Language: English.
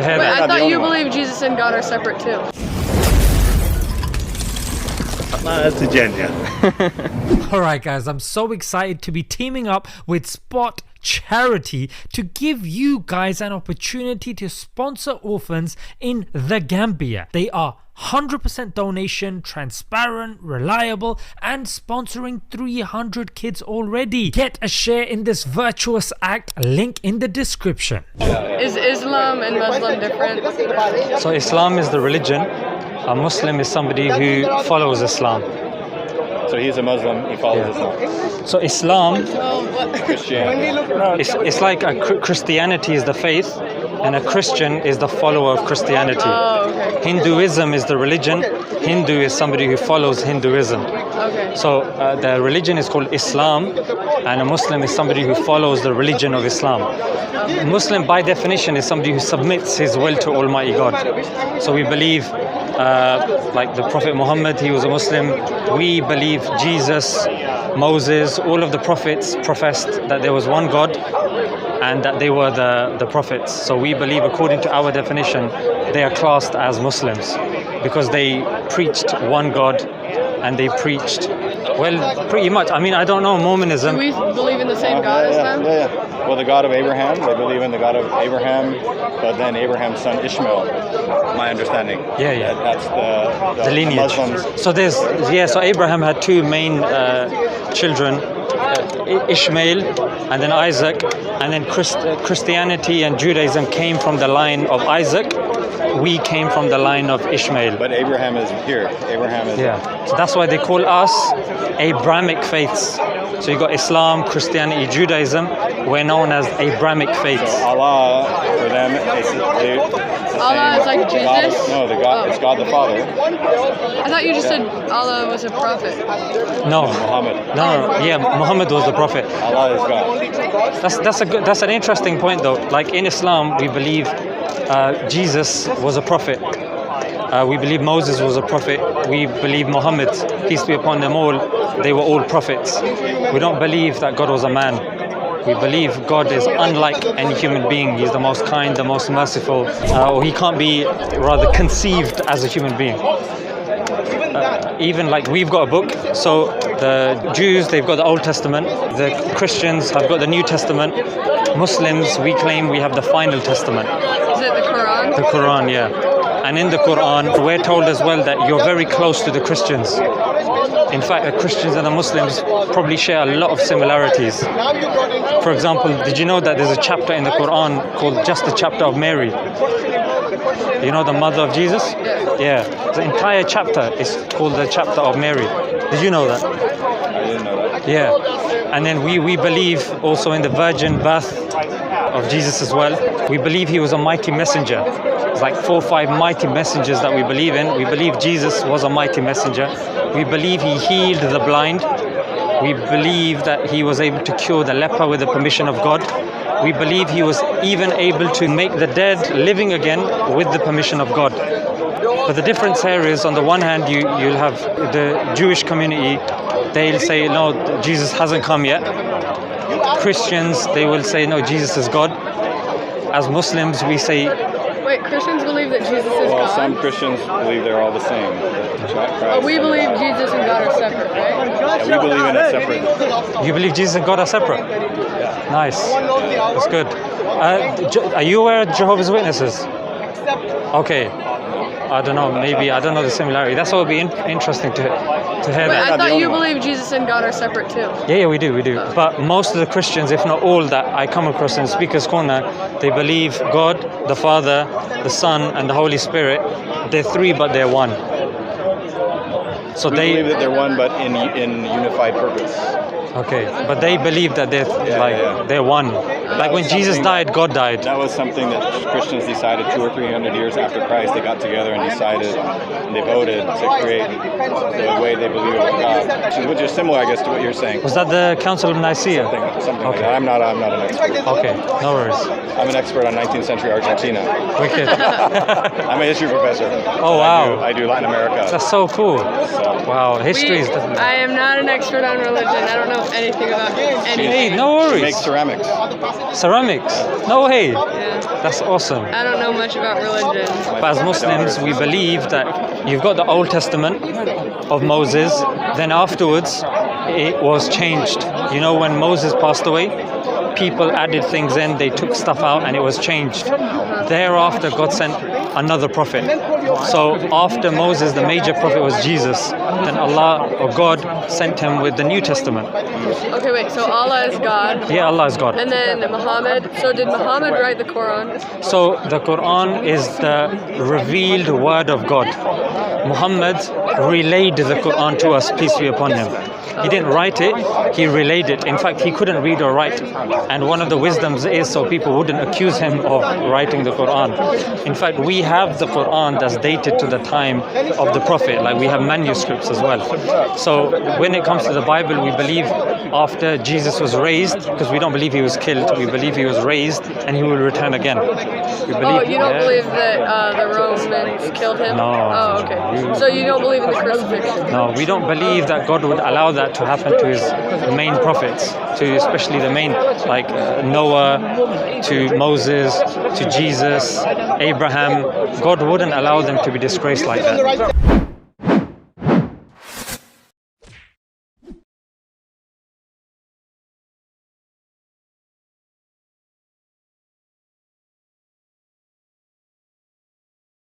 to hear Wait, that. I thought you believe Jesus and God are separate too. That's a gen, yeah. Alright guys, I'm so excited to be teaming up with Spot Charity to give you guys an opportunity to sponsor orphans in the Gambia. They are 100% donation, transparent, reliable, and sponsoring 300 kids already. Get a share in this virtuous act, link in the description. Is Islam and Muslim different? So Islam is the religion. A Muslim is somebody who follows Islam. So he's a Muslim, he follows Islam. So Islam, Christianity. it's like Christianity is the faith, and a Christian is the follower of Christianity. Oh, okay. Hinduism is the religion. Hindu is somebody who follows Hinduism. Okay. So the religion is called Islam, and a Muslim is somebody who follows the religion of Islam. A Muslim, by definition, is somebody who submits his will to Almighty God. So we believe, like the Prophet Muhammad, he was a Muslim. We believe Jesus, Moses, all of the prophets professed that there was one God and that they were the prophets. So we believe, according to our definition, they are classed as Muslims because they preached one God and they preached, well, pretty much. I mean, I don't know Mormonism. Do we believe in the same God as them? Yeah. Well, the God of Abraham, they believe in the God of Abraham, but then Abraham's son Ishmael, my understanding. Yeah. That's the lineage. Muslims. So so Abraham had two main children, Ishmael and then Isaac, and then Christianity and Judaism came from the line of Isaac. We came from the line of Ishmael. But Abraham is here. Abraham is... Yeah, so that's why they call us Abrahamic faiths. So you got Islam, Christianity, Judaism. We're known as Abrahamic faiths. So Allah, for them, Allah is like Jesus? It's God the Father. I thought you just said Allah was a prophet. No. Muhammad. No. Yeah, Muhammad was the prophet. Allah is God. That's an interesting point though. Like in Islam, we believe Jesus was a prophet. We believe Moses was a prophet. We believe Muhammad, peace be upon them all, they were all prophets. We don't believe that God was a man. We believe God is unlike any human being. He's the most kind, the most merciful, or he can't be rather conceived as a human being. Even like we've got a book, so the Jews, they've got the Old Testament, the Christians have got the New Testament, Muslims, we claim we have the final testament. Is it the Quran? The Quran, yeah. And in the Quran, we're told as well that you're very close to the Christians. In fact, the Christians and the Muslims probably share a lot of similarities. For example, did you know that there's a chapter in the Quran called just the chapter of Mary? You know the mother of Jesus? Yeah. The entire chapter is called the chapter of Mary. Did you know that? I didn't know that. Yeah. And then we believe also in the virgin birth of Jesus as well. We believe he was a mighty messenger. It's like 4 or 5 mighty messengers that we believe in. We believe Jesus was a mighty messenger. We believe he healed the blind. We believe that he was able to cure the leper with the permission of God. We believe he was even able to make the dead living again with the permission of God. But the difference here is, on the one hand, you'll have the Jewish community, they'll say, no, Jesus hasn't come yet. Christians, they will say, no, Jesus is God. As Muslims, we say... Wait, Christians believe that Jesus is Well, God? some Christians believe they're all the same. But we believe Jesus and God are separate, right? Yeah, we believe in it separate. You believe Jesus and God are separate? Yeah. Nice. That's good. Are you aware of Jehovah's Witnesses? Okay. I don't know, maybe, I don't know the similarity. That's what would be interesting to hear Wait, that. I thought you believe Jesus and God are separate too. Yeah, we do. But most of the Christians, if not all that I come across in Speaker's Corner, they believe God, the Father, the Son, and the Holy Spirit, they're 3, but they're 1. So We believe that they're one, but in unified purpose. Okay, but they believe that they're one. Like when Jesus died, God died. That was something that Christians decided 200 or 300 years after Christ. They got together and decided, and they voted to create the way they believe about God, which is similar, I guess, to what you're saying. Was that the Council of Nicaea? Something like that. I'm not an expert. Okay, no worries. I'm an expert on 19th century Argentina. Wicked. I'm a history professor. Oh, wow. I do Latin America. That's so cool. Wow, history is definitely... I am not an expert on religion. I don't know know anything about anything. Hey, no worries. Make ceramics. Ceramics? No way. Yeah. That's awesome. I don't know much about religion. But as Muslims, we believe that you've got the Old Testament of Moses, then afterwards it was changed. You know, when Moses passed away, people added things in, they took stuff out, and it was changed. Thereafter, God sent another prophet. So after Moses, the major prophet was Jesus. Then Allah or God sent him with the New Testament. Okay, wait, so Allah is God. Yeah, Allah is God. And then Muhammad. So did Muhammad write the Quran? So the Quran is the revealed word of God. Muhammad relayed the Quran to us, peace be upon him. He didn't write it, he relayed it. In fact, he couldn't read or write. And one of the wisdoms is so people wouldn't accuse him of writing the Quran. In fact, we have the Quran that's dated to the time of the Prophet. Like we have manuscripts as well. So when it comes to the Bible, we believe after Jesus was raised, because we don't believe he was killed, we believe he was raised and he will return again. We believe, You don't believe that the Romans killed him? No. Oh, okay. So you don't believe in the crucifixion? No, we don't believe that God would allow that to happen to his main prophets, to especially the main, like Noah, to Moses, to Jesus, Abraham. God wouldn't allow them to be disgraced like that.